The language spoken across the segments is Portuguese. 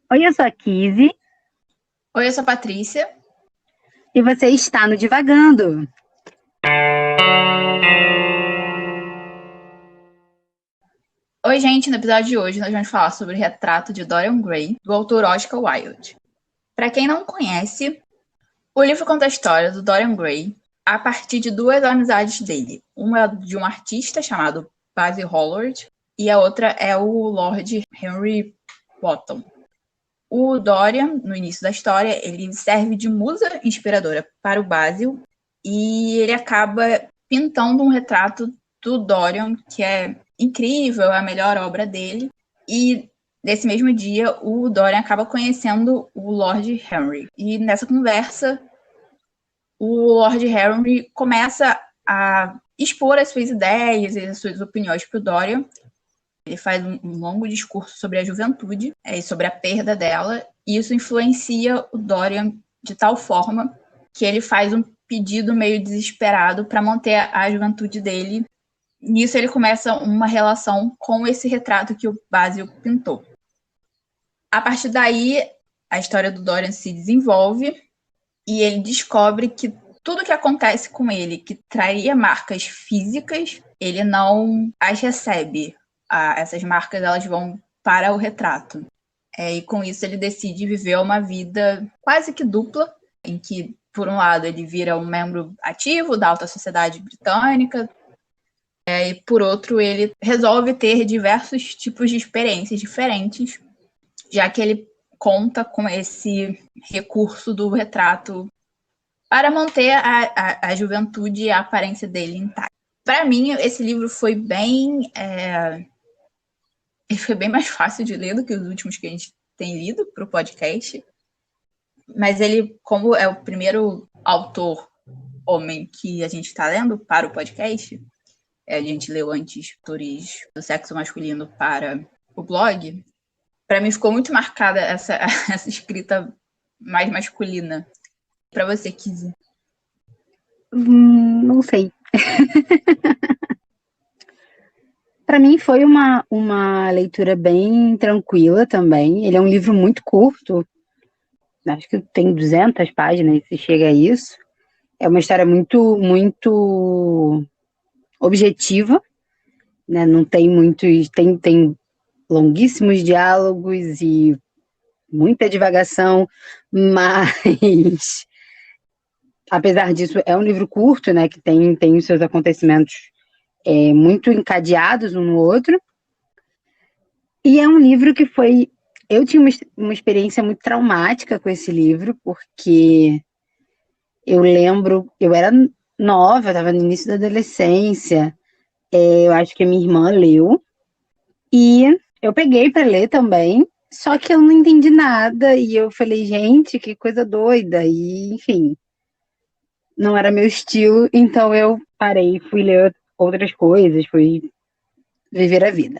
Oi, eu sou a Kizzy Oi, eu sou a Patrícia. e você está no Divagando. Oi, gente, no episódio de hoje nós vamos falar sobre o retrato de Dorian Gray, do autor Oscar Wilde. Para quem não conhece, o livro conta a história do Dorian Gray a partir de duas amizades dele. Uma é de um artista chamado Basil Hallward e a outra é o Lord Henry Wotton. O Dorian, no início da história, ele serve de musa inspiradora para o Basil e ele acaba pintando um retrato do Dorian, que é incrível, é a melhor obra dele. E nesse mesmo dia, o Dorian acaba conhecendo o Lord Henry. E nessa conversa, o Lord Henry começa a expor as suas ideias e as suas opiniões para o Dorian. Ele faz um longo discurso sobre a juventude e sobre a perda dela, e isso influencia o Dorian de tal forma que ele faz um pedido meio desesperado para manter a juventude dele. Nisso ele começa uma relação com esse retrato que o Basil pintou. A partir daí, a história do Dorian se desenvolve e ele descobre que tudo que acontece com ele, que traria marcas físicas, ele não as recebe. Essas marcas elas vão para o retrato. E com isso ele decide viver uma vida quase que dupla, em que, por um lado, ele vira um membro ativo da alta sociedade britânica, e por outro, ele resolve ter diversos tipos de experiências diferentes, já que ele conta com esse recurso do retrato para manter a juventude e a aparência dele intacta. Para mim, esse livro foi bem... Ele foi bem mais fácil de ler do que os últimos que a gente tem lido para o podcast. Mas ele, como é o primeiro autor homem que a gente está lendo para o podcast, a gente leu antes autores do sexo masculino para o blog, para mim ficou muito marcada essa escrita mais masculina. Para você, Kizzy. Não sei. Para mim foi uma leitura bem tranquila também. Ele é um livro muito curto, acho que tem 200 páginas, se chega a isso. É uma história muito objetiva, né? Não tem muitos... Tem longuíssimos diálogos e muita divagação, mas apesar disso, é um livro curto, né, que tem os seus acontecimentos muito encadeados um no outro. E é um livro que foi... Eu tinha uma experiência muito traumática com esse livro, porque eu lembro, eu era nova, eu estava no início da adolescência, eu acho que a minha irmã leu, e eu peguei para ler também, só que eu não entendi nada, e eu falei, gente, que coisa doida, e enfim, não era meu estilo, então eu parei, fui ler outras coisas, fui viver a vida.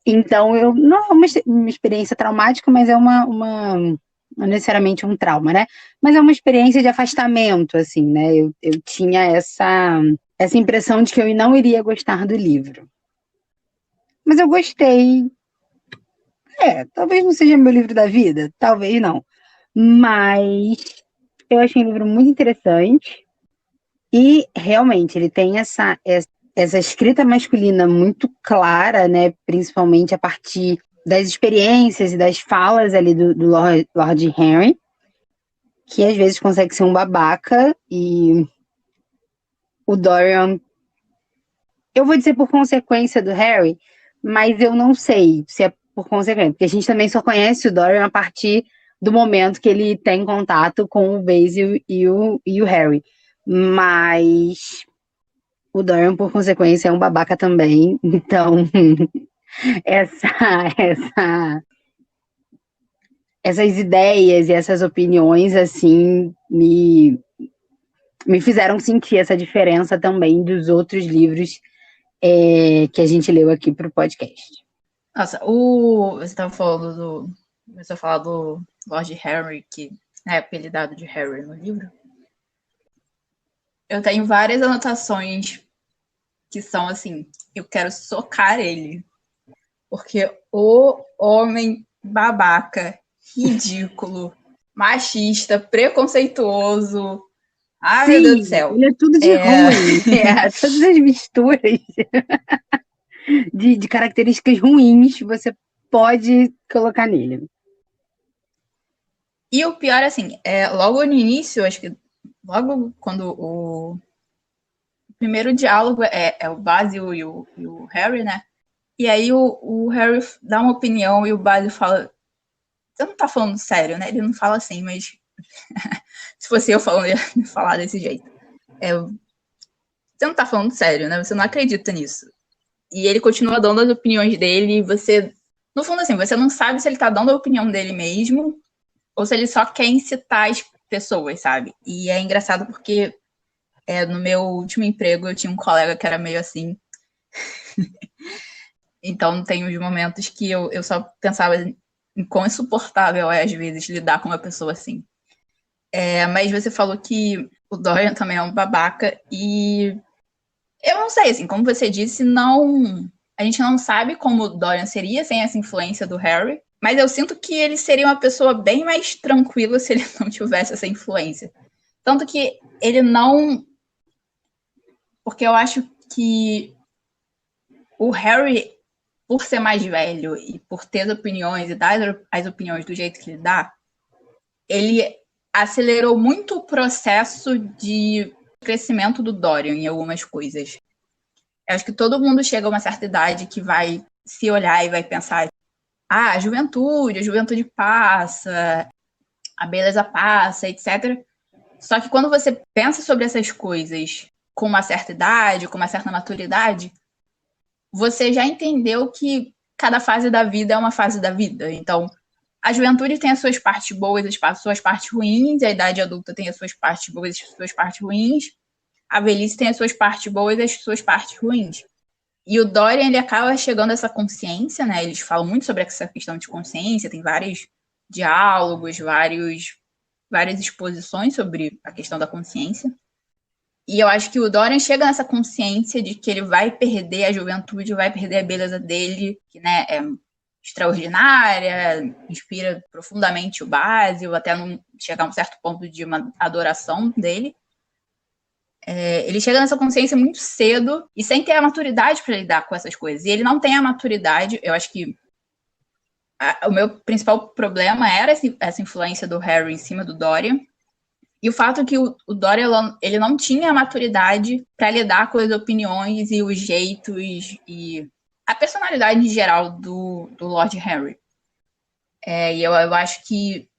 Então, não é uma experiência traumática, mas é não necessariamente um trauma, né? Mas é uma experiência de afastamento, assim, né? Eu tinha essa impressão de que eu não iria gostar do livro. Mas eu gostei. Talvez não seja meu livro da vida, talvez não. Mas eu achei um livro muito interessante. E realmente ele tem essa escrita masculina muito clara, né? Principalmente a partir das experiências e das falas ali do Lord Henry, que às vezes consegue ser um babaca, e o Dorian, eu vou dizer por consequência do Harry, mas eu não sei se é por consequência, porque a gente também só conhece o Dorian a partir do momento que ele tem contato com o Basil e o Harry. Mas o Dorian, por consequência, é um babaca também. Então, essa, essa, essas ideias e essas opiniões, assim, me fizeram sentir essa diferença também dos outros livros que a gente leu aqui para o podcast. Nossa, você estava falando começou a falar do Lord Henry, que é apelidado de Harry no livro. Eu tenho várias anotações que são assim, eu quero socar ele. Porque o homem babaca ridículo, machista, preconceituoso. Ai, meu Deus do Sim, céu. ele é tudo de ruim. Todas as misturas de características ruins você pode colocar nele. E o pior, assim, logo no início, acho que logo quando o primeiro diálogo é o Basil e o Harry, né? E aí o Harry dá uma opinião e o Basil fala: você não tá falando sério, né? Ele não fala assim, mas se fosse eu falando, eu ia falar desse jeito. Você não tá falando sério, né? Você não acredita nisso. E ele continua dando as opiniões dele e você, no fundo, assim, você não sabe se ele tá dando a opinião dele mesmo ou se ele só quer incitar as pessoas, sabe? E é engraçado porque no meu último emprego eu tinha um colega que era meio assim. Então tem uns momentos que eu só pensava em quão insuportável é, às vezes, lidar com uma pessoa assim. Mas você falou que o Dorian também é um babaca e eu não sei, assim, como você disse, a gente não sabe como o Dorian seria sem essa influência do Harry, mas eu sinto que ele seria uma pessoa bem mais tranquila se ele não tivesse essa influência. Tanto que ele não... Porque eu acho que o Harry, por ser mais velho e por ter as opiniões e dar as opiniões do jeito que ele dá, ele acelerou muito o processo de crescimento do Dorian em algumas coisas. Eu acho que todo mundo chega a uma certa idade que vai se olhar e vai pensar: a juventude passa, a beleza passa, etc. Só que quando você pensa sobre essas coisas com uma certa idade, com uma certa maturidade, você já entendeu que cada fase da vida é uma fase da vida. Então, a juventude tem as suas partes boas, as suas partes ruins, a idade adulta tem as suas partes boas e as suas partes ruins, a velhice tem as suas partes boas e as suas partes ruins. E o Dorian, ele acaba chegando a essa consciência, né? Eles falam muito sobre essa questão de consciência, tem vários diálogos, várias exposições sobre a questão da consciência. E eu acho que o Dorian chega nessa consciência de que ele vai perder a juventude, vai perder a beleza dele, que, né, é extraordinária, inspira profundamente o Basil, até não chegar a um certo ponto de uma adoração dele. Ele chega nessa consciência muito cedo e sem ter a maturidade para lidar com essas coisas. E ele não tem a maturidade. Eu acho que o meu principal problema era essa influência do Harry em cima do Dorian. E o fato que o Dorian ele não tinha a maturidade para lidar com as opiniões e os jeitos e a personalidade em geral do Lord Harry. E eu acho que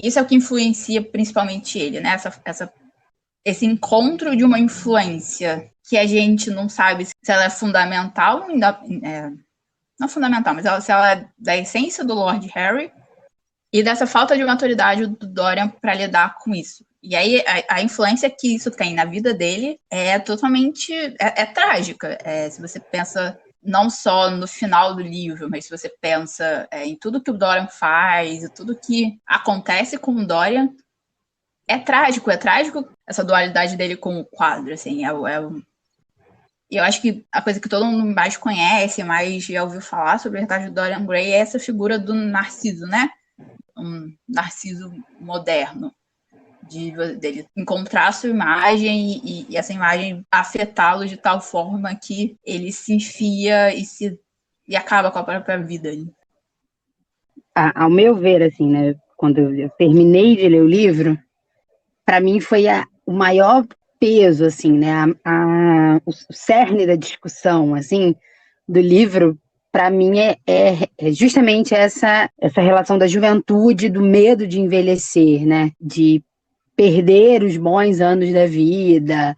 isso é o que influencia principalmente ele, né? Esse encontro de uma influência que a gente não sabe se ela é fundamental, não fundamental, mas se ela é da essência do Lord Harry, e dessa falta de maturidade do Dorian para lidar com isso. E aí a influência que isso tem na vida dele é totalmente trágica. Se você pensa não só no final do livro, mas se você pensa em tudo que o Dorian faz, e tudo que acontece com o Dorian, é trágico essa dualidade dele com o quadro, assim, e eu acho que a coisa que todo mundo mais conhece, mais já ouviu falar sobre a verdade do Dorian Gray é essa figura do Narciso, né? Um Narciso moderno, dele encontrar a sua imagem e essa imagem afetá-lo de tal forma que ele se enfia e acaba com a própria vida. Ao meu ver, assim, né, quando eu terminei de ler o livro, para mim foi o maior peso, assim, né, o cerne da discussão, assim, do livro, para mim é justamente essa relação da juventude, do medo de envelhecer, né, de perder os bons anos da vida,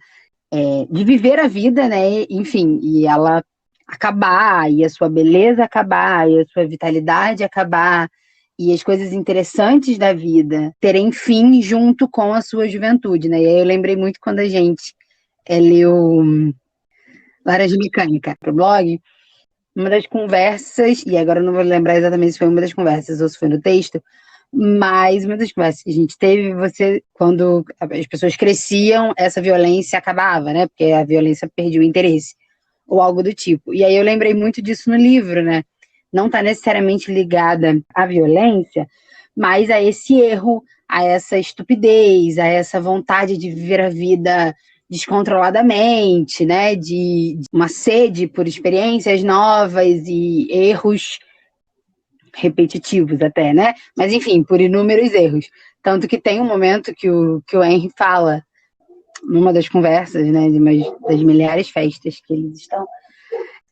de viver a vida, né, enfim, e ela acabar, e a sua beleza acabar, e a sua vitalidade acabar, e as coisas interessantes da vida terem fim junto com a sua juventude, né? E aí eu lembrei muito quando a gente leu Laranja Mecânica pro blog, uma das conversas, e agora eu não vou lembrar exatamente se foi uma das conversas ou se foi no texto, mas uma das conversas que a gente teve, quando as pessoas cresciam, essa violência acabava, né? Porque a violência perdia o interesse, ou algo do tipo. E aí eu lembrei muito disso no livro, né? Não está necessariamente ligada à violência, mas a esse erro, a essa estupidez, a essa vontade de viver a vida descontroladamente, né? De uma sede por experiências novas e erros repetitivos até, né? Mas enfim, por inúmeros erros. Tanto que tem um momento que o Henry fala, numa das conversas, né, de umas das milhares festas que eles estão,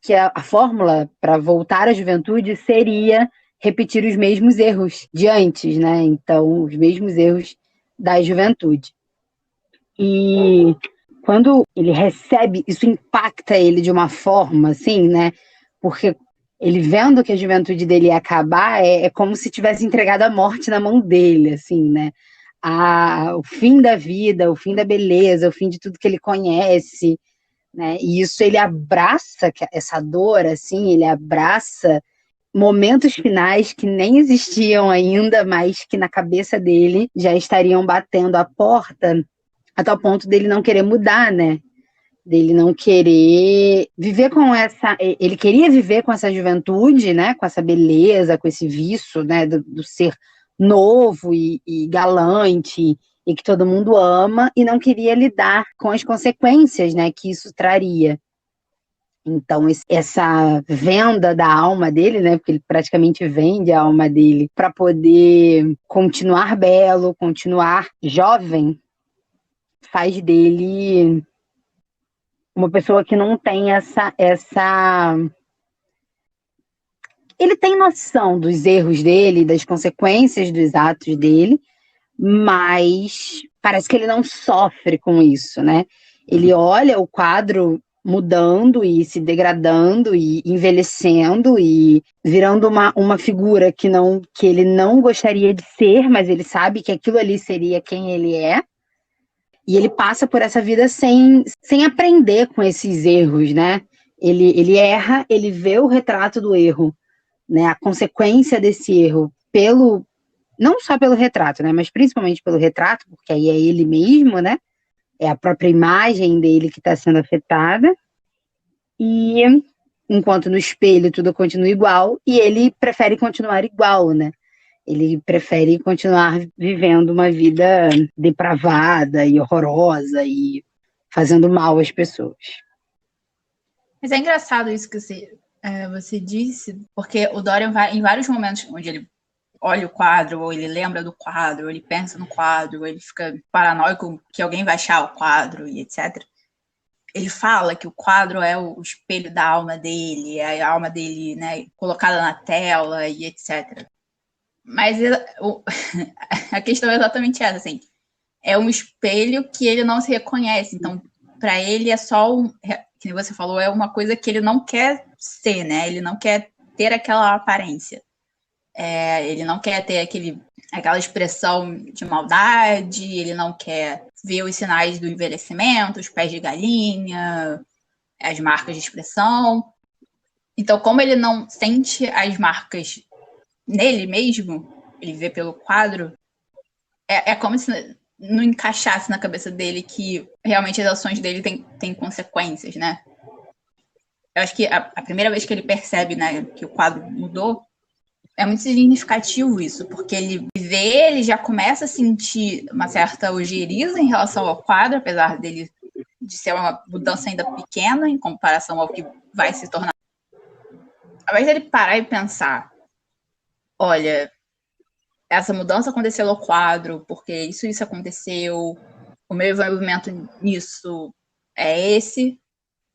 que a fórmula para voltar à juventude seria repetir os mesmos erros de antes, né? Então, os mesmos erros da juventude. E quando ele recebe, isso impacta ele de uma forma, assim, né? Porque ele vendo que a juventude dele ia acabar, é como se tivesse entregado a morte na mão dele, assim, né? O fim da vida, o fim da beleza, o fim de tudo que ele conhece, né? E isso ele abraça essa dor, assim, ele abraça momentos finais que nem existiam ainda, mas que na cabeça dele já estariam batendo a porta, a tal ponto dele não querer mudar, né? Dele não querer viver com essa. Ele queria viver com essa juventude, né? Com essa beleza, com esse vício, né? Do ser novo e galante e que todo mundo ama, e não queria lidar com as consequências, né? Que isso traria. Então, essa venda da alma dele, né? Porque ele praticamente vende a alma dele para poder continuar belo, continuar jovem, faz dele uma pessoa que não tem essa. Ele tem noção dos erros dele, das consequências dos atos dele, mas parece que ele não sofre com isso, né? Ele olha o quadro mudando e se degradando e envelhecendo e virando uma figura que ele não gostaria de ser, mas ele sabe que aquilo ali seria quem ele é. E ele passa por essa vida sem aprender com esses erros, né? Ele erra, ele vê o retrato do erro, né? A consequência desse erro não só pelo retrato, né? Mas principalmente pelo retrato, porque aí é ele mesmo, né? É a própria imagem dele que está sendo afetada. E enquanto no espelho tudo continua igual, e ele prefere continuar igual, né? Ele prefere continuar vivendo uma vida depravada e horrorosa e fazendo mal às pessoas. Mas é engraçado isso que você disse, porque o Dorian vai em vários momentos onde ele olha o quadro, ou ele lembra do quadro, ou ele pensa no quadro, ou ele fica paranoico que alguém vai achar o quadro e etc. Ele fala que o quadro é o espelho da alma dele, é a alma dele, né, colocada na tela e etc. Mas a questão é exatamente essa, assim. É um espelho que ele não se reconhece. Então, para ele é só que você falou, é uma coisa que ele não quer ser, né? Ele não quer ter aquela aparência. Ele não quer ter aquela expressão de maldade, ele não quer ver os sinais do envelhecimento, os pés de galinha, as marcas de expressão. Então, como ele não sente as marcas nele mesmo, ele vê pelo quadro, é como se não encaixasse na cabeça dele que realmente as ações dele têm consequências, né? Eu acho que a primeira vez que ele percebe, né, que o quadro mudou, é muito significativo isso, porque ele já começa a sentir uma certa ojeriza em relação ao quadro, apesar dele de ser uma mudança ainda pequena em comparação ao que vai se tornar. Ao invés dele parar e pensar, olha, essa mudança aconteceu no quadro, porque isso aconteceu, o meu envolvimento nisso é esse,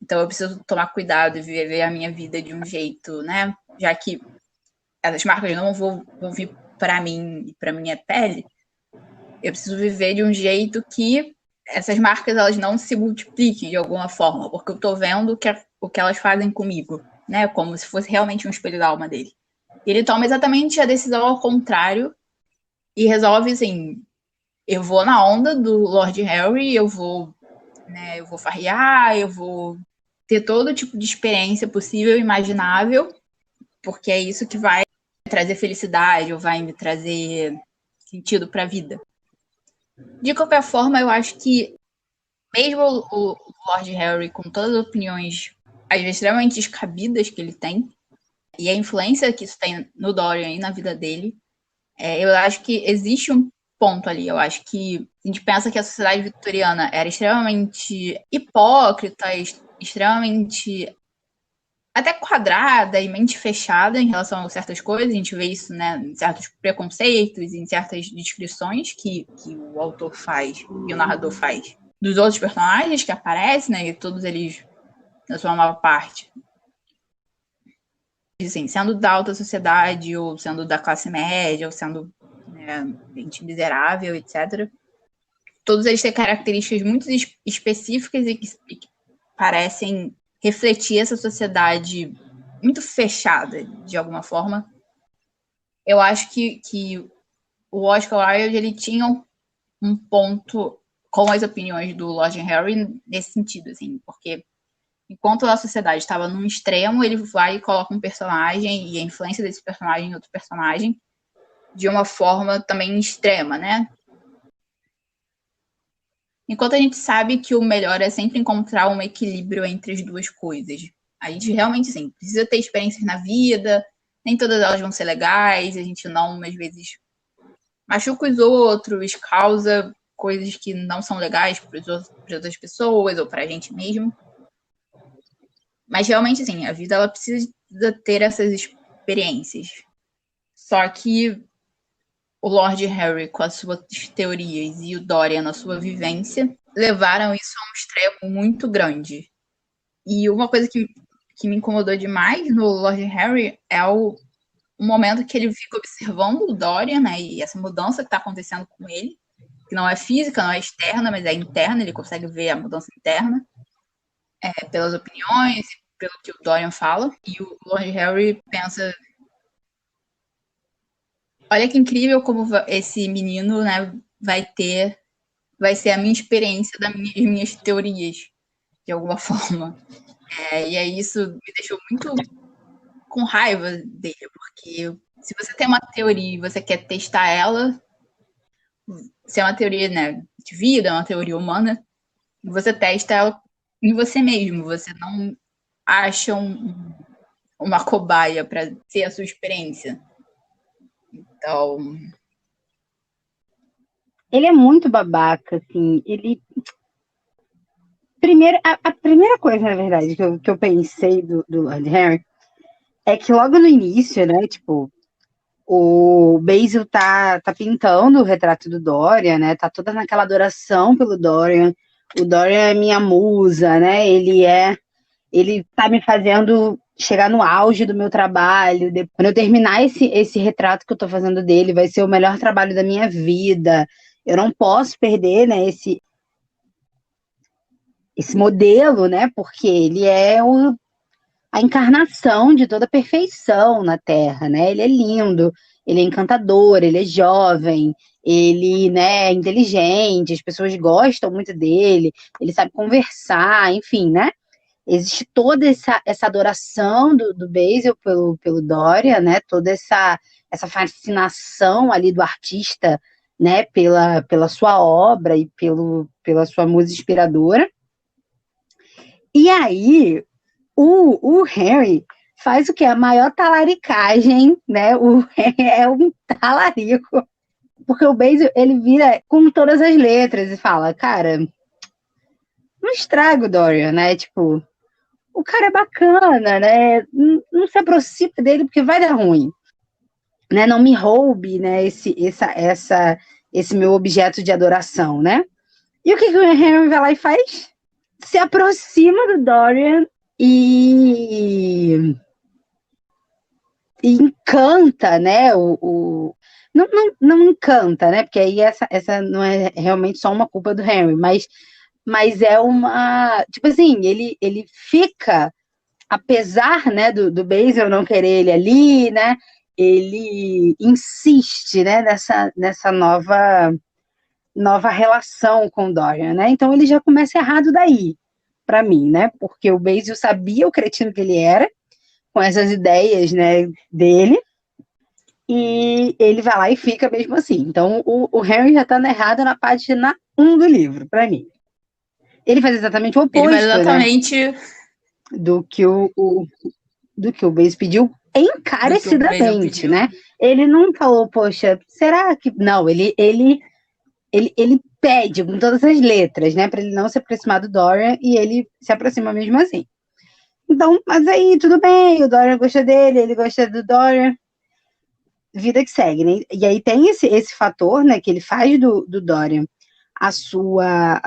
então eu preciso tomar cuidado e viver a minha vida de um jeito, né? Já que essas marcas não vão vir para mim e para minha pele, eu preciso viver de um jeito que essas marcas elas não se multipliquem de alguma forma, porque eu estou vendo o que elas fazem comigo, né? Como se fosse realmente um espelho da alma dele. E ele toma exatamente a decisão ao contrário e resolve assim, eu vou na onda do Lord Harry, eu vou farrear, eu vou ter todo tipo de experiência possível e imaginável, porque é isso que vai trazer felicidade ou vai me trazer sentido para a vida. De qualquer forma, eu acho que mesmo o Lord Harry, com todas as opiniões às vezes extremamente descabidas que ele tem, e a influência que isso tem no Dorian e na vida dele, Eu acho que existe um ponto ali. Eu acho que a gente pensa que a sociedade vitoriana era extremamente hipócrita, extremamente até quadrada e mente fechada em relação a certas coisas. A gente vê isso, né, em certos preconceitos, em certas descrições que o autor faz e o narrador faz dos outros personagens que aparecem, né, e todos eles, na sua maior parte, assim, sendo da alta sociedade, ou sendo da classe média, ou sendo, né, gente miserável, etc. Todos eles têm características muito específicas e que parecem refletir essa sociedade muito fechada, de alguma forma. Eu acho que o Oscar Wilde, ele tinha um ponto com as opiniões do Lord Henry nesse sentido, assim, porque enquanto a sociedade estava num extremo, ele vai e coloca um personagem e a influência desse personagem em outro personagem de uma forma também extrema, né? Enquanto a gente sabe que o melhor é sempre encontrar um equilíbrio entre as duas coisas. A gente realmente, assim, precisa ter experiências na vida, nem todas elas vão ser legais, a gente não, às vezes, machuca os outros, causa coisas que não são legais para outras pessoas ou para a gente mesmo. Mas realmente, assim, a vida ela precisa ter essas experiências. Só que o Lord Harry, com as suas teorias, e o Dorian, na sua vivência, levaram isso a um extremo muito grande. E uma coisa que me incomodou demais no Lord Harry é o momento que ele fica observando o Dorian, né, e essa mudança que está acontecendo com ele, que não é física, não é externa, mas é interna, ele consegue ver a mudança interna, pelas opiniões, pelo que o Dorian fala, e o Lord Harry pensa: olha que incrível como esse menino, né, vai ser a minha experiência das minhas teorias, de alguma forma. E aí isso me deixou muito com raiva dele, porque se você tem uma teoria e você quer testar ela, se é uma teoria, né, de vida, é uma teoria humana, você testa ela em você mesmo, você não acha uma cobaia para ser a sua experiência. Então, Ele é muito babaca, assim. Ele. Primeiro, a primeira coisa, na verdade, que eu pensei do Lord Harry é que logo no início, né, tipo, o Basil tá pintando o retrato do Dorian, né, tá toda naquela adoração pelo Dorian. O Dorian é minha musa, né, ele tá me fazendo chegar no auge do meu trabalho. Quando eu terminar esse retrato que eu tô fazendo dele, vai ser o melhor trabalho da minha vida. Eu não posso perder, né, esse modelo, né, porque ele é a encarnação de toda a perfeição na Terra, né? Ele é lindo, ele é encantador, ele é jovem, ele, né, é inteligente, as pessoas gostam muito dele, ele sabe conversar, enfim, né? Existe toda essa adoração do Basil pelo Dorian, né? Toda essa fascinação ali do artista, né? Pela sua obra e pela sua música inspiradora. E aí, o Harry faz o que? A maior talaricagem, né? O Harry é um talarico. Porque o Basil, ele vira com todas as letras e fala, cara, não estraga o Dorian, né? Tipo, o cara é bacana, né? Não se aproxima dele porque vai dar ruim, né? Não me roube, né? Esse meu objeto de adoração, né? E o que o Henry vai lá e faz? Se aproxima do Dorian e encanta, né? Não encanta, né? Porque aí essa não é realmente só uma culpa do Henry, mas é uma. Tipo assim, ele fica, apesar, né, do Basil não querer ele ali, né? Ele insiste, né, nessa nova relação com o Dorian, né? Então ele já começa errado daí, para mim, né? Porque o Basil sabia o cretino que ele era, com essas ideias, né, dele, e ele vai lá e fica mesmo assim. Então o Harry já tá errado na página 1 do livro, para mim. Ele faz exatamente o ele faz oposto, né? exatamente Do que o do que o Basil pediu encarecidamente, né? Ele não falou, poxa, será que... Não, ele pede com todas as letras, né? Pra ele não se aproximar do Dorian, e ele se aproxima mesmo assim. Então, mas aí, tudo bem, o Dorian gosta dele, ele gosta do Dorian, vida que segue, né? E aí tem esse fator, né, que ele faz do Dorian a sua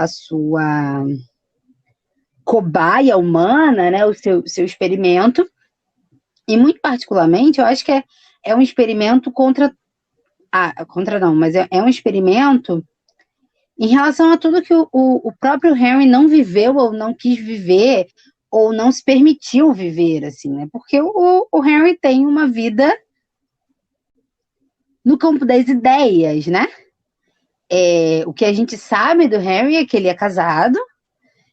cobaia humana, né, o seu experimento, e muito particularmente, eu acho que é um experimento contra não, mas é um experimento em relação a tudo que o próprio Henry não viveu ou não quis viver ou não se permitiu viver, assim, né? Porque o Henry tem uma vida no campo das ideias, né? O que a gente sabe do Henry é que ele é casado,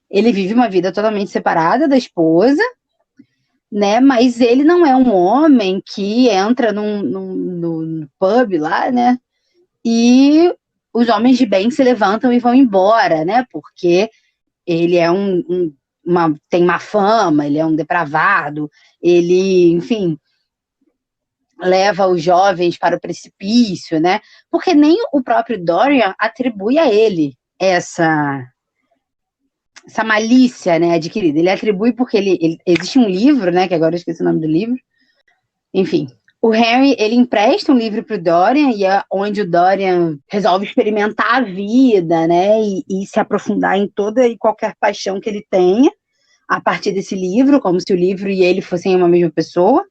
ele vive uma vida totalmente separada da esposa, né? Mas ele não é um homem que entra no pub lá, né? E os homens de bem se levantam e vão embora, né? Porque ele é tem má fama, ele é um depravado, ele, enfim, leva os jovens para o precipício, né? Porque nem o próprio Dorian atribui a ele essa malícia, né, adquirida. Ele atribui porque existe um livro, né, que agora eu esqueci o nome do livro. Enfim, o Henry, ele empresta um livro para o Dorian, e é onde o Dorian resolve experimentar a vida, né, e se aprofundar em toda e qualquer paixão que ele tenha a partir desse livro, como se o livro e ele fossem uma mesma pessoa,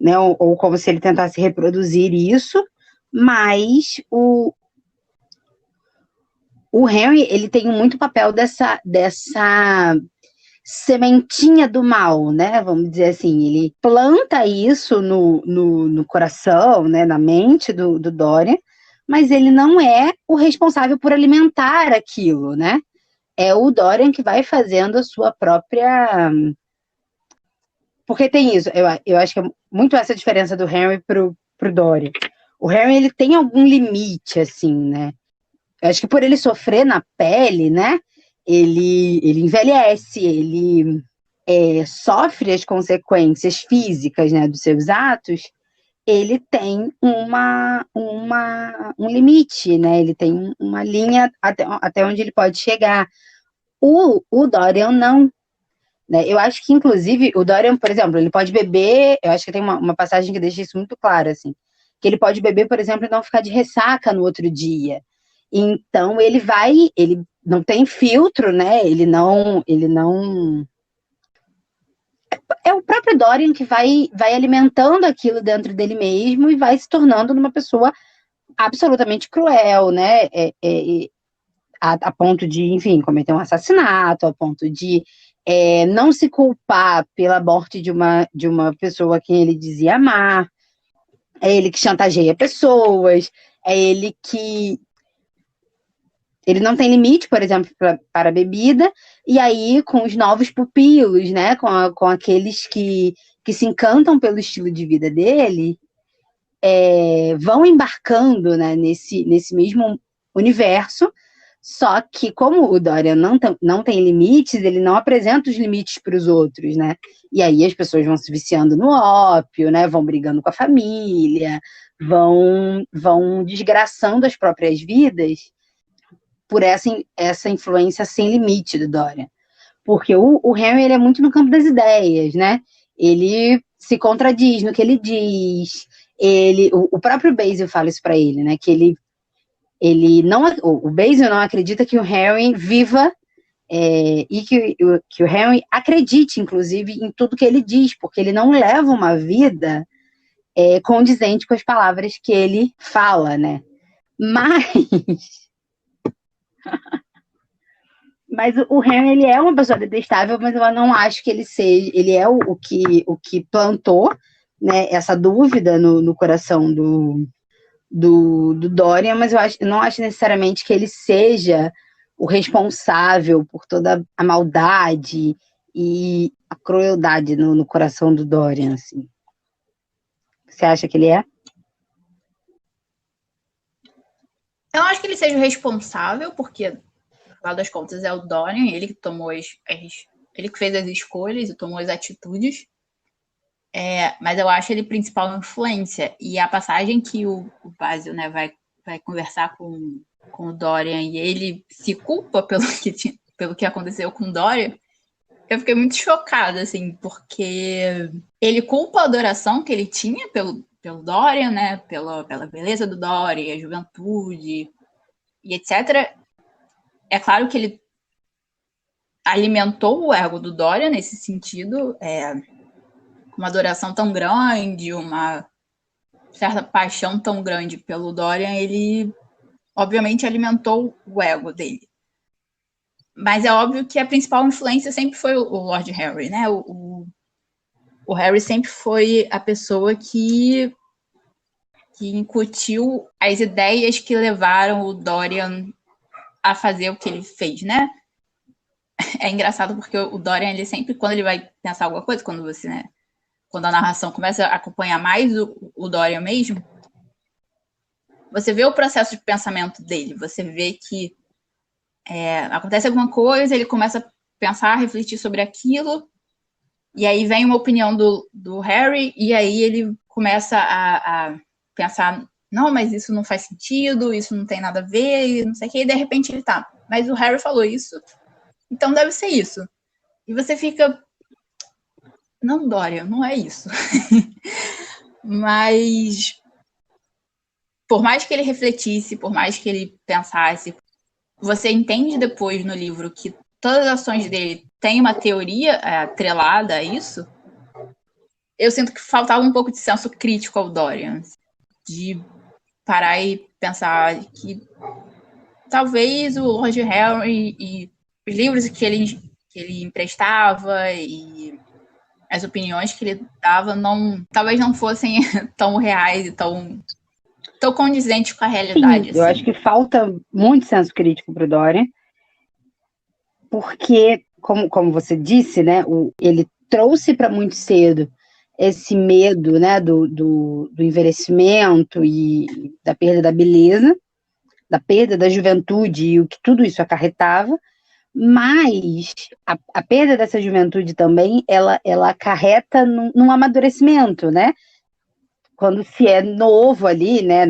né, ou como se ele tentasse reproduzir isso, mas o Henry, ele tem muito papel dessa sementinha do mal, né? Vamos dizer assim, ele planta isso no coração, né? Na mente do Dorian, mas ele não é o responsável por alimentar aquilo, né? É o Dorian que vai fazendo a sua própria... Porque tem isso, eu acho que é muito essa diferença do Henry pro Dorian. O Henry, ele tem algum limite, assim, né? Eu acho que por ele sofrer na pele, né? Ele envelhece, ele sofre as consequências físicas, né, dos seus atos. Ele tem um limite, né? Ele tem uma linha até onde ele pode chegar. O Dorian não. Né? Eu acho que, inclusive, o Dorian, por exemplo, ele pode beber. Eu acho que tem uma passagem que deixa isso muito claro, assim. Que ele pode beber, por exemplo, e não ficar de ressaca no outro dia. Então, ele não tem filtro, né? Ele não. É o próprio Dorian que vai alimentando aquilo dentro dele mesmo e vai se tornando uma pessoa absolutamente cruel, né? A ponto de, enfim, cometer um assassinato, a ponto de não se culpar pela morte de uma pessoa a quem ele dizia amar. É ele que chantageia pessoas, é ele que... Ele não tem limite, por exemplo, para a bebida, e aí com os novos pupilos, né, com aqueles que se encantam pelo estilo de vida dele, vão embarcando, né, nesse mesmo universo, só que como o Dorian não tem limites, ele não apresenta os limites para os outros, né, e aí as pessoas vão se viciando no ópio, né, vão brigando com a família, vão desgraçando as próprias vidas, por essa influência sem limite do Dorian. Porque o Henry, ele é muito no campo das ideias, né? Ele se contradiz no que ele diz. O próprio Basil fala isso para ele, né? Que o Basil não acredita que o Henry viva e que o Henry acredite, inclusive, em tudo que ele diz, porque ele não leva uma vida condizente com as palavras que ele fala, né? Mas o Henry, ele é uma pessoa detestável, mas eu não acho que ele seja... Ele é o que plantou, né, essa dúvida no coração do Dorian, mas eu não acho necessariamente que ele seja o responsável por toda a maldade e a crueldade no coração do Dorian, assim. Você acha que ele é? Eu não acho que ele seja o responsável, porque, no final das contas, é o Dorian, ele que tomou ele que fez as escolhas e tomou as atitudes. Mas eu acho ele principal influência. E a passagem que o Basil, né, vai conversar com o Dorian e ele se culpa pelo que aconteceu com o Dorian, eu fiquei muito chocada, assim, porque ele culpa a adoração que ele tinha pelo Dorian, né, pela beleza do Dorian, a juventude e etc. É claro que ele alimentou o ego do Dorian nesse sentido, uma adoração tão grande, uma certa paixão tão grande pelo Dorian, ele obviamente alimentou o ego dele. Mas é óbvio que a principal influência sempre foi o Lord Harry, né? O Harry sempre foi a pessoa que incutiu as ideias que levaram o Dorian a fazer o que ele fez, né? É engraçado porque o Dorian, ele sempre, quando ele vai pensar alguma coisa, quando a narração começa a acompanhar mais o Dorian mesmo, você vê o processo de pensamento dele, você vê que acontece alguma coisa, ele começa a pensar, a refletir sobre aquilo, e aí vem uma opinião do Harry, e aí ele começa a pensar, não, mas isso não faz sentido, isso não tem nada a ver, e não sei o que, e de repente ele tá, mas o Harry falou isso, então deve ser isso. E você fica, não, Dorian, não é isso. Mas por mais que ele refletisse, por mais que ele pensasse, você entende depois no livro que todas as ações dele têm uma teoria atrelada a isso. Eu sinto que faltava um pouco de senso crítico ao Dorian, de parar e pensar que talvez o Lord Harry e os livros que ele emprestava e as opiniões que ele dava talvez não fossem tão reais e tão condizentes com a realidade. Sim, eu acho que falta muito senso crítico para o Dorian, porque, como você disse, né, ele trouxe para muito cedo esse medo, né, do envelhecimento e da perda da beleza, da perda da juventude e o que tudo isso acarretava, mas a perda dessa juventude também, ela acarreta num amadurecimento, né? Quando se é novo ali, né,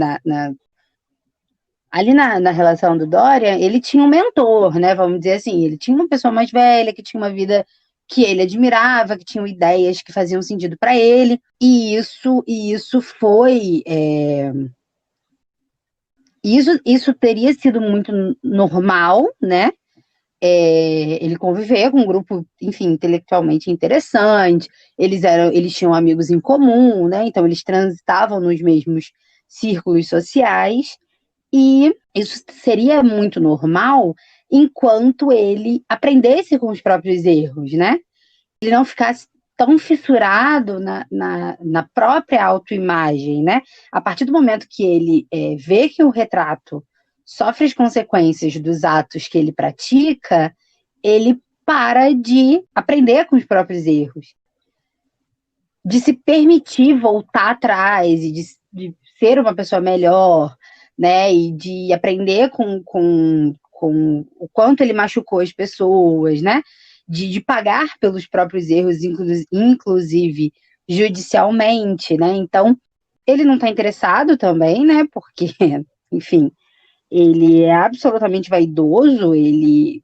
ali na relação do Dorian, ele tinha um mentor, né? Vamos dizer assim, ele tinha uma pessoa mais velha, que tinha uma vida que ele admirava, que tinha ideias que faziam sentido para ele, e isso foi. Isso teria sido muito normal, né? Ele conviver com um grupo, enfim, intelectualmente interessante, eles tinham amigos em comum, né? Então eles transitavam nos mesmos círculos sociais, e isso seria muito normal enquanto ele aprendesse com os próprios erros, né? Ele não ficasse tão fissurado na própria autoimagem, né? A partir do momento que ele vê que o retrato sofre as consequências dos atos que ele pratica, ele para de aprender com os próprios erros, de se permitir voltar atrás e de ser uma pessoa melhor, né? E de aprender com o quanto ele machucou as pessoas, né? De pagar pelos próprios erros, inclusive judicialmente, né? Então, ele não está interessado também, né? Porque, enfim, ele é absolutamente vaidoso, ele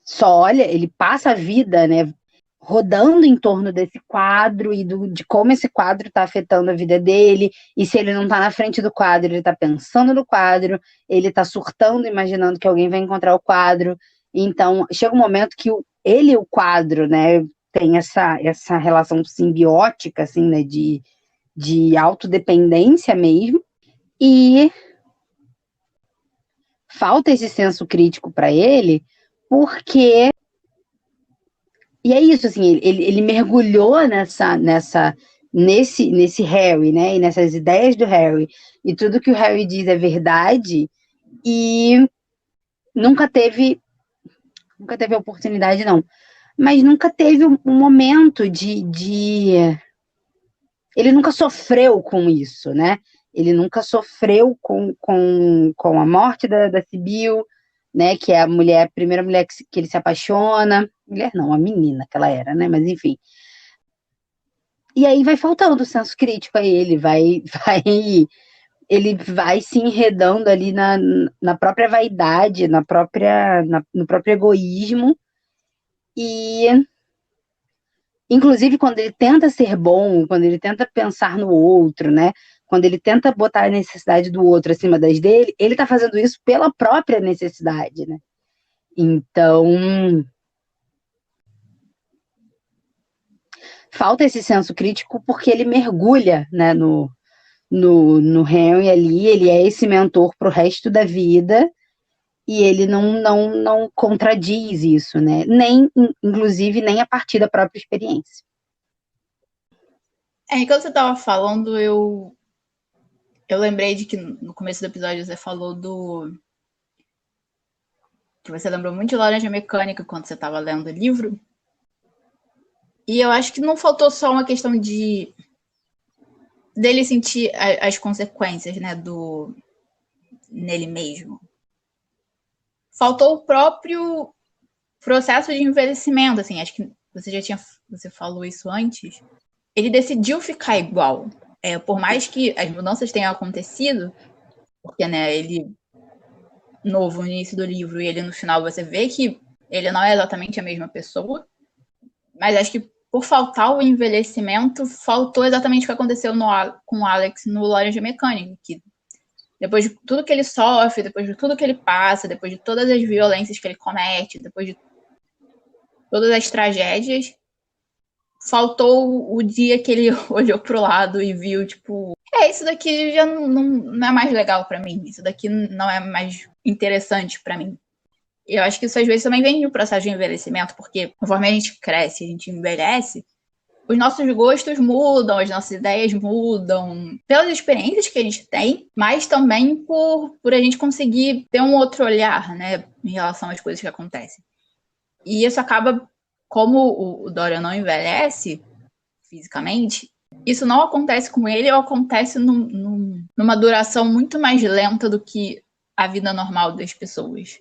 só olha, ele passa a vida, né, rodando em torno desse quadro e de como esse quadro está afetando a vida dele, e se ele não está na frente do quadro, ele está pensando no quadro, ele está surtando, imaginando que alguém vai encontrar o quadro. Então, chega um momento que ele e o quadro, né, tem essa relação simbiótica, assim, né, de autodependência mesmo, e falta esse senso crítico para ele, porque... E é isso, assim, ele mergulhou nesse Harry, né, e nessas ideias do Harry, e tudo que o Harry diz é verdade, e nunca teve oportunidade, não, mas nunca teve um momento ele nunca sofreu com isso, né? Ele nunca sofreu com a morte da Sibyl, né? Que é a primeira mulher que ele se apaixona. Mulher não, a menina que ela era, né? Mas enfim. E aí vai faltando o senso crítico a ele, ele vai se enredando ali na própria vaidade, no próprio egoísmo. E, inclusive, quando ele tenta ser bom, quando ele tenta pensar no outro, né? Quando ele tenta botar a necessidade do outro acima das dele, ele está fazendo isso pela própria necessidade, né? Então, falta esse senso crítico porque ele mergulha, né, no Henry ali, ele é esse mentor pro resto da vida e ele não contradiz isso, né? Nem, inclusive, nem a partir da própria experiência. Quando você tava falando, eu lembrei de que no começo do episódio você falou que você lembrou muito de Laranja Mecânica quando você estava lendo o livro. E eu acho que não faltou só uma questão dele sentir as consequências, né, nele mesmo. Faltou o próprio processo de envelhecimento, assim, acho que você falou isso antes. Ele decidiu ficar igual. Por mais que as mudanças tenham acontecido, porque, né, ele novo no início do livro e ele no final você vê que ele não é exatamente a mesma pessoa, mas acho que por faltar o envelhecimento, faltou exatamente o que aconteceu com o Alex no Laranja Mecânica, que depois de tudo que ele sofre, depois de tudo que ele passa, depois de todas as violências que ele comete, depois de todas as tragédias, faltou o dia que ele olhou pro lado e viu, tipo, isso daqui já não é mais legal pra mim, isso daqui não é mais interessante pra mim. Eu acho que isso às vezes também vem do processo de envelhecimento, porque conforme a gente cresce, a gente envelhece, os nossos gostos mudam, as nossas ideias mudam, pelas experiências que a gente tem, mas também por a gente conseguir ter um outro olhar, né, em relação às coisas que acontecem. E isso acaba, como o Dorian não envelhece fisicamente, isso não acontece com ele ou acontece numa duração muito mais lenta do que a vida normal das pessoas.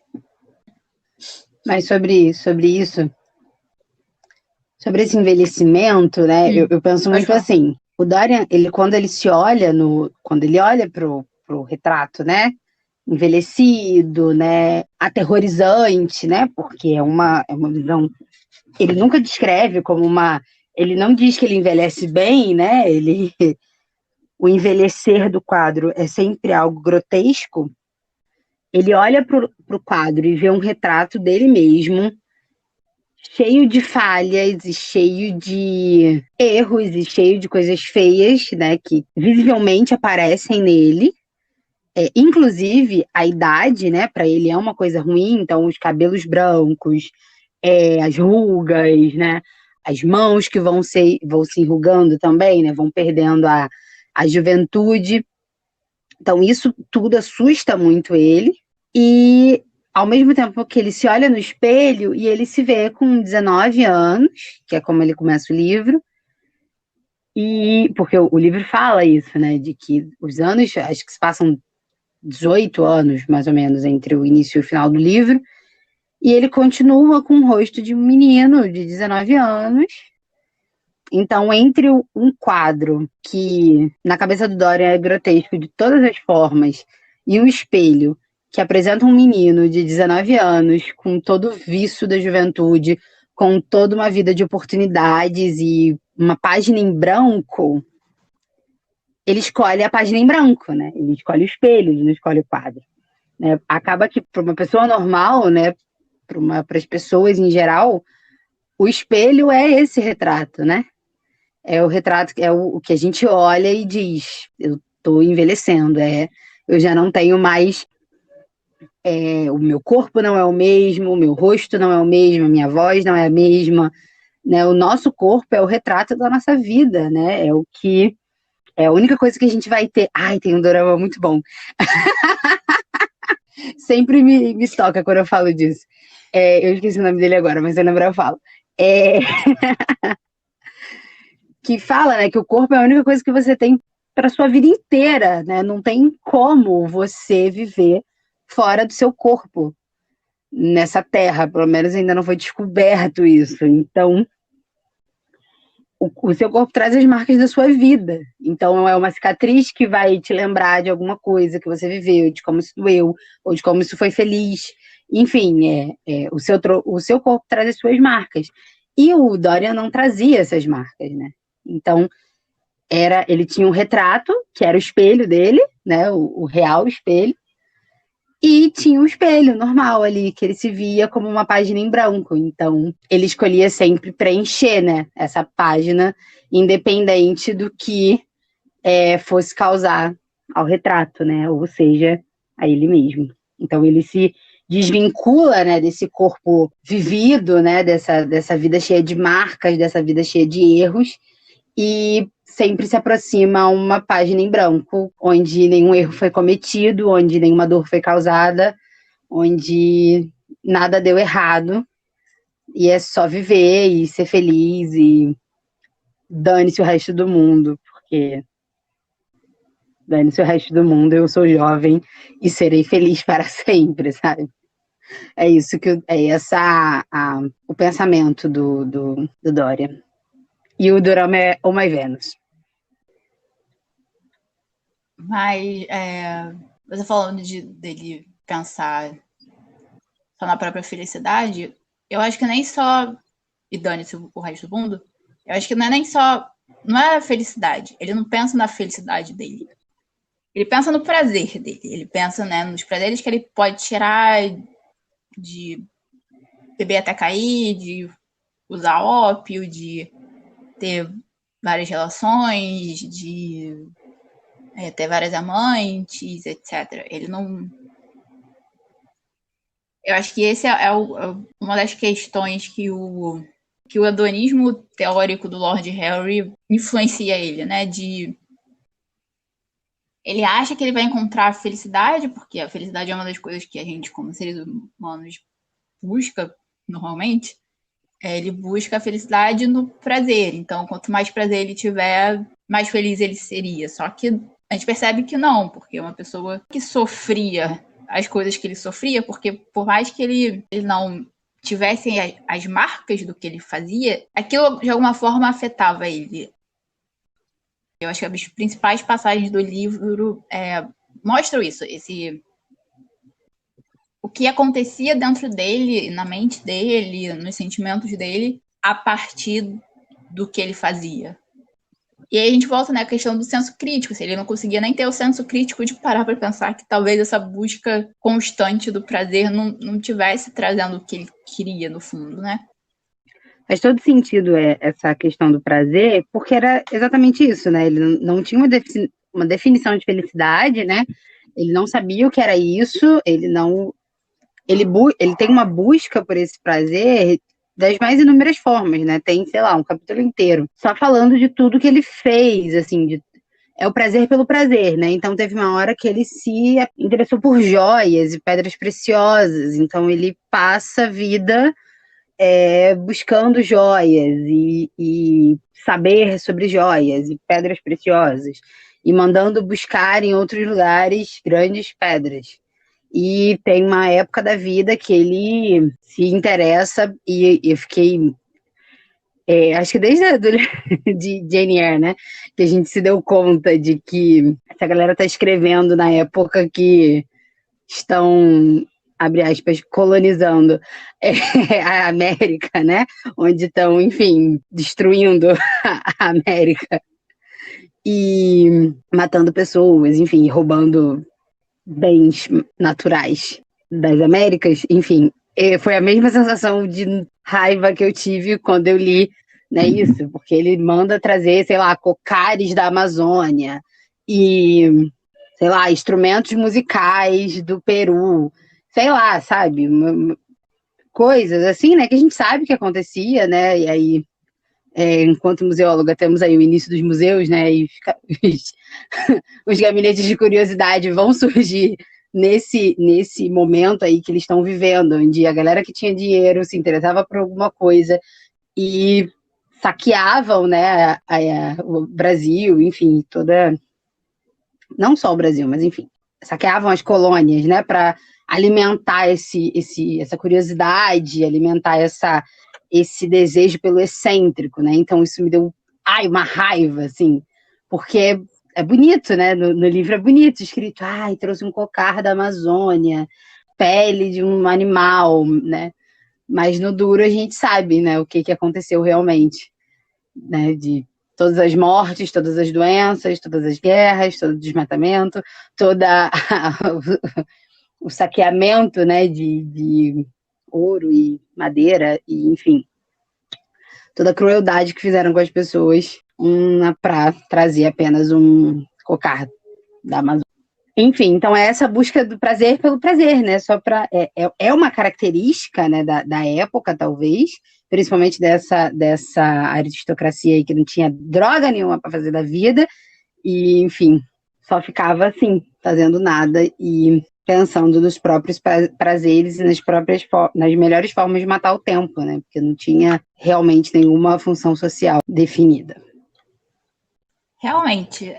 Mas sobre isso, sobre esse envelhecimento, né? Eu penso muito assim. O Dorian, quando ele olha pro retrato, né? Envelhecido, né? Aterrorizante, né? Porque é uma visão. Ele nunca descreve como uma. Ele não diz que ele envelhece bem, né? O envelhecer do quadro é sempre algo grotesco. Ele olha pro quadro e vê um retrato dele mesmo, cheio de falhas e cheio de erros e cheio de coisas feias, né, que visivelmente aparecem nele. Inclusive, a idade, né, para ele é uma coisa ruim, então os cabelos brancos, as rugas, né, as mãos que vão se enrugando também, né, vão perdendo a juventude. Então, isso tudo assusta muito ele. E ao mesmo tempo que ele se olha no espelho e ele se vê com 19 anos, que é como ele começa o livro, e porque o livro fala isso, né, de que os anos, acho que se passam 18 anos, mais ou menos, entre o início e o final do livro, e ele continua com o rosto de um menino de 19 anos. Então, entre um quadro que na cabeça do Dorian é grotesco de todas as formas e um espelho que apresenta um menino de 19 anos com todo o vício da juventude, com toda uma vida de oportunidades e uma página em branco, ele escolhe a página em branco, né? Ele escolhe o espelho, ele não escolhe o quadro. Né? Acaba que para uma pessoa normal, né, para as pessoas em geral, o espelho é esse retrato, né? É o retrato, é o que a gente olha e diz, eu estou envelhecendo, eu já não tenho mais, o meu corpo não é o mesmo, o meu rosto não é o mesmo, a minha voz não é a mesma, né? O nosso corpo é o retrato da nossa vida, né? É a única coisa que a gente vai ter. Ai, tem um dorama muito bom. Sempre me toca quando eu falo disso. Eu esqueci o nome dele agora, mas se eu lembrar eu falo. Que fala, né, que o corpo é a única coisa que você tem para sua vida inteira, né? Não tem como você viver fora do seu corpo nessa terra, pelo menos ainda não foi descoberto isso. Então, o seu corpo traz as marcas da sua vida. Então, é uma cicatriz que vai te lembrar de alguma coisa que você viveu, de como isso doeu, ou de como isso foi feliz. Enfim, o seu corpo traz as suas marcas. E o Dorian não trazia essas marcas, né? Então, ele tinha um retrato, que era o espelho dele, né? O real espelho. E tinha um espelho normal ali, que ele se via como uma página em branco. Então, ele escolhia sempre preencher, né, essa página, independente do que fosse causar ao retrato, né? Ou seja, a ele mesmo. Então, ele se desvincula, né, desse corpo vivido, né, dessa vida cheia de marcas, dessa vida cheia de erros, e sempre se aproxima a uma página em branco, onde nenhum erro foi cometido, onde nenhuma dor foi causada, onde nada deu errado, e é só viver e ser feliz e dane-se o resto do mundo, porque dane-se o resto do mundo, eu sou jovem e serei feliz para sempre, sabe? É isso que o pensamento do Dorian. E o Dorama é Oh My Venus. Mas você falando dele pensar só na própria felicidade, eu acho que nem só. E dane-se o resto do mundo. Eu acho que não é nem só. Não é a felicidade. Ele não pensa na felicidade dele. Ele pensa no prazer dele. Ele pensa, né, nos prazeres que ele pode tirar de beber até cair, de usar ópio, de ter várias relações, de ter várias amantes, etc. Ele não. Eu acho que esse é uma das questões que o hedonismo teórico do Lord Harry influencia ele, né? Ele acha que ele vai encontrar a felicidade, porque a felicidade é uma das coisas que a gente, como seres humanos, busca normalmente. Ele busca a felicidade no prazer. Então, quanto mais prazer ele tiver, mais feliz ele seria. Só que a gente percebe que não, porque uma pessoa que sofria as coisas que ele sofria, porque por mais que ele não tivesse as marcas do que ele fazia, aquilo de alguma forma afetava ele. Eu acho que as principais passagens do livro mostram isso, o que acontecia dentro dele, na mente dele, nos sentimentos dele, a partir do que ele fazia. E aí a gente volta, né, à questão do senso crítico. Se ele não conseguia nem ter o senso crítico de parar para pensar que talvez essa busca constante do prazer não tivesse trazendo o que ele queria, no fundo, né? Faz todo sentido essa questão do prazer, porque era exatamente isso, né? Ele não tinha uma definição de felicidade, né? Ele não sabia o que era isso, ele tem uma busca por esse prazer das mais inúmeras formas, né? Tem, sei lá, um capítulo inteiro só falando de tudo que ele fez, assim, é o prazer pelo prazer, né? Então teve uma hora que ele se interessou por joias e pedras preciosas, então ele passa a vida buscando joias e saber sobre joias e pedras preciosas e mandando buscar em outros lugares grandes pedras. E tem uma época da vida que ele se interessa, e eu fiquei. Acho que desde de Jane Eyre, né? Que a gente se deu conta de que essa galera está escrevendo na época que estão, abre aspas, colonizando a América, né? Onde estão, enfim, destruindo a América e matando pessoas, enfim, roubando bens naturais das Américas, enfim, foi a mesma sensação de raiva que eu tive quando eu li, né, isso, porque ele manda trazer, sei lá, cocares da Amazônia e, sei lá, instrumentos musicais do Peru, sei lá, sabe, coisas assim, né, que a gente sabe que acontecia, né, e aí, enquanto museóloga, temos aí o início dos museus, né, e os gabinetes de curiosidade vão surgir nesse momento aí que eles estão vivendo, onde a galera que tinha dinheiro se interessava por alguma coisa e saqueavam, né, o Brasil, enfim, não só o Brasil, mas enfim, saqueavam as colônias, né, para alimentar essa curiosidade, alimentar esse desejo pelo excêntrico, né? Então isso me deu ai, uma raiva, assim, porque é bonito, né? No livro é bonito, escrito, ai, trouxe um cocar da Amazônia, pele de um animal, né? Mas no duro a gente sabe, né, o que aconteceu realmente, né? De todas as mortes, todas as doenças, todas as guerras, todo o desmatamento, toda o saqueamento, né, de ouro e madeira, e enfim, toda a crueldade que fizeram com as pessoas para trazer apenas um cocar da Amazônia. Enfim, então é essa busca do prazer pelo prazer, né? Só para é uma característica, né, da época, talvez, principalmente dessa aristocracia aí que não tinha droga nenhuma para fazer da vida e, enfim, só ficava assim, fazendo nada e pensando nos próprios prazeres e nas melhores formas de matar o tempo, né? Porque não tinha realmente nenhuma função social definida. Realmente,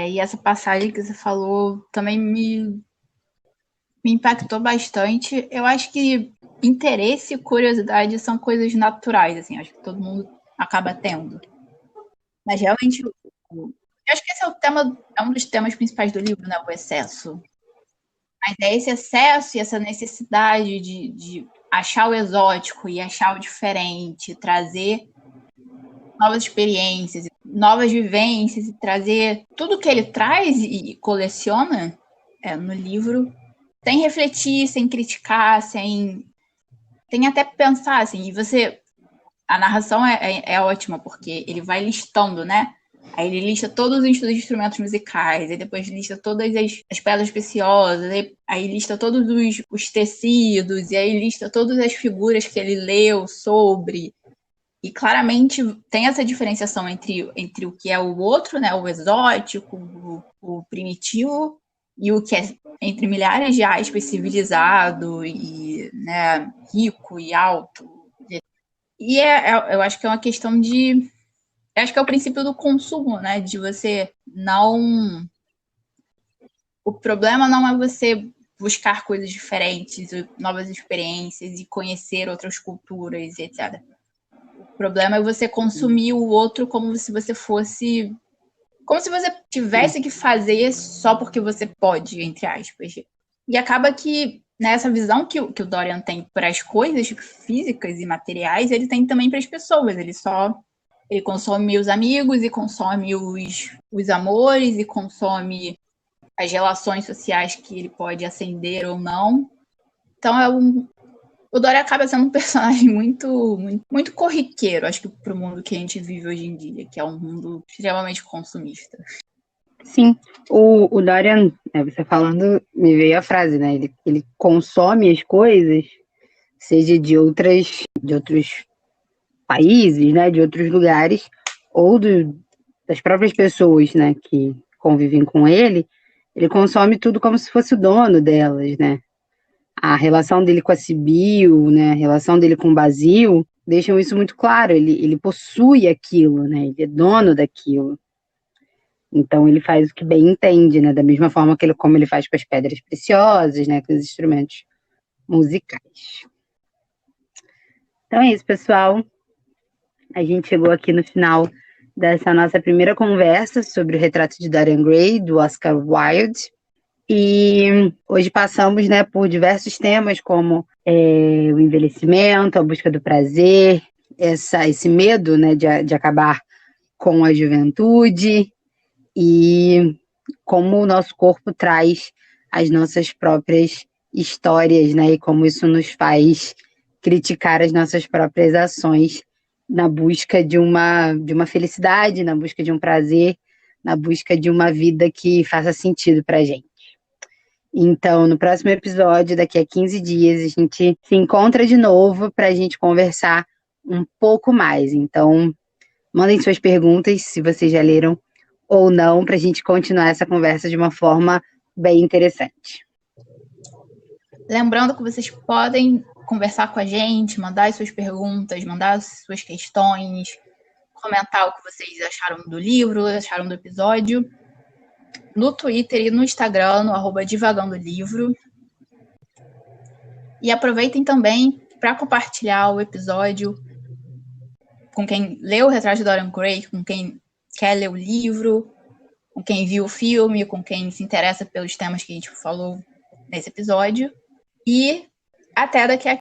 e essa passagem que você falou também me impactou bastante. Eu acho que interesse e curiosidade são coisas naturais, assim, acho que todo mundo acaba tendo. Mas realmente, eu acho que esse é um dos temas principais do livro, né? O excesso. Mas é esse excesso e essa necessidade de achar o exótico e achar o diferente, trazer novas experiências, novas vivências e trazer tudo que ele traz e coleciona no livro, sem refletir, sem criticar, sem até pensar, assim, a narração é ótima, porque ele vai listando, né? Aí ele lista todos os instrumentos musicais, aí depois lista todas as pedras preciosas, aí lista todos os tecidos, e aí lista todas as figuras que ele leu sobre. E claramente tem essa diferenciação entre o que é o outro, né? O exótico, o primitivo, e o que é, entre milhares de aspas, civilizado e, né, rico e alto. E eu acho que é uma questão de... acho que é o princípio do consumo, né? De você não... O problema não é você buscar coisas diferentes, novas experiências e conhecer outras culturas, etc. O problema é você consumir o outro como se você fosse... como se você tivesse que fazer só porque você pode, entre aspas. E acaba que nessa visão que o Dorian tem para as coisas físicas e materiais, ele tem também para as pessoas. Ele consome os amigos e consome os amores e consome as relações sociais que ele pode acender ou não. Então o Dorian acaba sendo um personagem muito, muito, muito corriqueiro, acho que para o mundo que a gente vive hoje em dia, que é um mundo extremamente consumista. Sim, o Dorian, você falando, me veio a frase, né? Ele consome as coisas, seja de outros países, né? De outros lugares, ou das próprias pessoas, né? Que convivem com ele. Ele consome tudo como se fosse o dono delas, né? A relação dele com a Sibyl, né? A relação dele com o Basil, deixam isso muito claro. Ele possui aquilo, né? Ele é dono daquilo. Então ele faz o que bem entende, né? Da mesma forma como ele faz com as pedras preciosas, né? Com os instrumentos musicais. Então é isso, pessoal. A gente chegou aqui no final dessa nossa primeira conversa sobre o retrato de Dorian Gray, do Oscar Wilde. E hoje passamos, né, por diversos temas, como o envelhecimento, a busca do prazer, esse medo, né, de acabar com a juventude, e como o nosso corpo traz as nossas próprias histórias, né? E como isso nos faz criticar as nossas próprias ações na busca de uma felicidade, na busca de um prazer, na busca de uma vida que faça sentido pra gente. Então, no próximo episódio, daqui a 15 dias, a gente se encontra de novo para a gente conversar um pouco mais. Então, mandem suas perguntas, se vocês já leram ou não, para a gente continuar essa conversa de uma forma bem interessante. Lembrando que vocês podem conversar com a gente, mandar as suas perguntas, mandar as suas questões, comentar o que vocês acharam do livro, acharam do episódio, no Twitter e no Instagram, no @divagandolivro. E aproveitem também para compartilhar o episódio com quem leu o Retrato de Dorian Gray, com quem quer ler o livro, com quem viu o filme, com quem se interessa pelos temas que a gente falou nesse episódio. E até daqui a